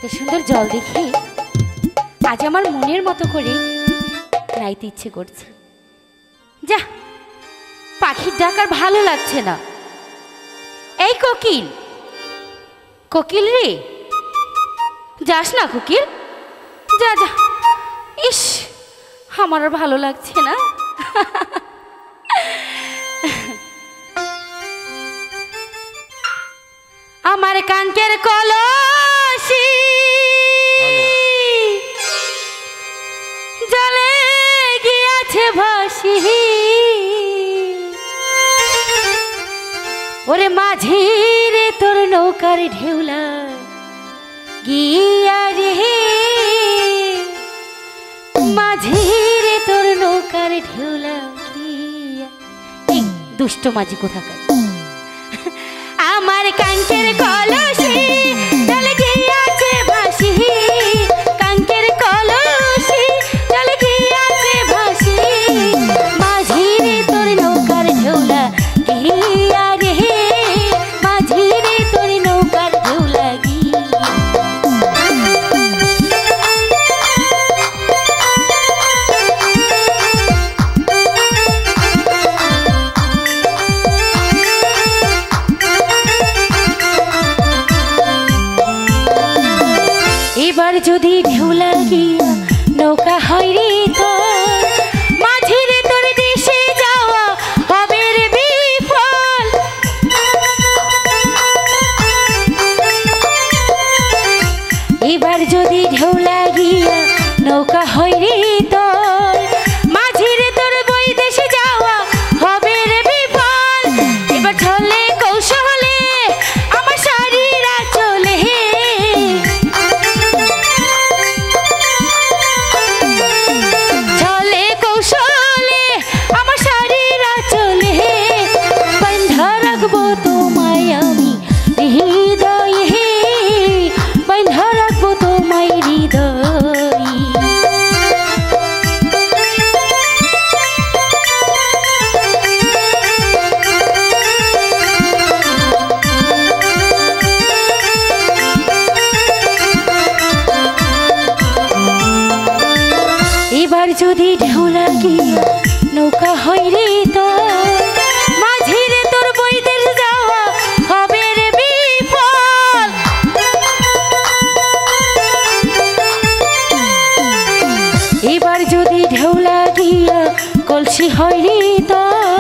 এত সুন্দর জল দেখে আজ আমার মনের মতো করে নাইতে ইচ্ছে করছে। যা, পাখির ডাক আর ভালো লাগছে না। এই কোকিল, কোকিল রে, যাস না কোকিল, যা যা। ইস, আমার আর ভালো লাগছে না। আমার কাঙ্কের কলসি জলে গিয়াছে ভাসি, ওরে মাঝি রে তোর নৌকার ঢেউলা গিয়া রে, মাঝি রে তোর নৌকার ঢেউলা গিয়া। এই দুষ্ট মাঝি কোথাকার, আমার কাঙ্কের কলসি জলে গিয়াছে ভাসি, কাঙ্কের কলসি জলে গিয়াছে ভাসি, মাঝি রে তোর নৌকার ঢেউলা গিয়া রে, মাঝি রে তোর নৌকার ঢেউলা গিয়া। এবার যদি ঢেউ লাগিয়া নৌকা হয় রে তোর, মাঝি রে তোর দেশে যাওয়া হবে রে বিফল। এবার যদি ঢেউ লাগিয়া নৌকা হয় রে তোর, মাঝি রে তোর বই দেশে যাওয়া হবে রে বিফল। এবার চলে কৌশলে আমার শাড়িরা চলে, চলে কৌশলে আমার শাড়িরা চলে, বন্ধা রাখবো তোমায় আমি হৃদয়ে, বন্ধা রাখবো তোমায় হৃদয়ে। এবার যদি ঢেউ লাগিয়া নৌকা হয় রে তোর, মাঝি রে তোর বইদের যাওয়া হবে রে বিফল। এবার যদি ঢেউ লাগিয়া কলসি হয় রে তোর,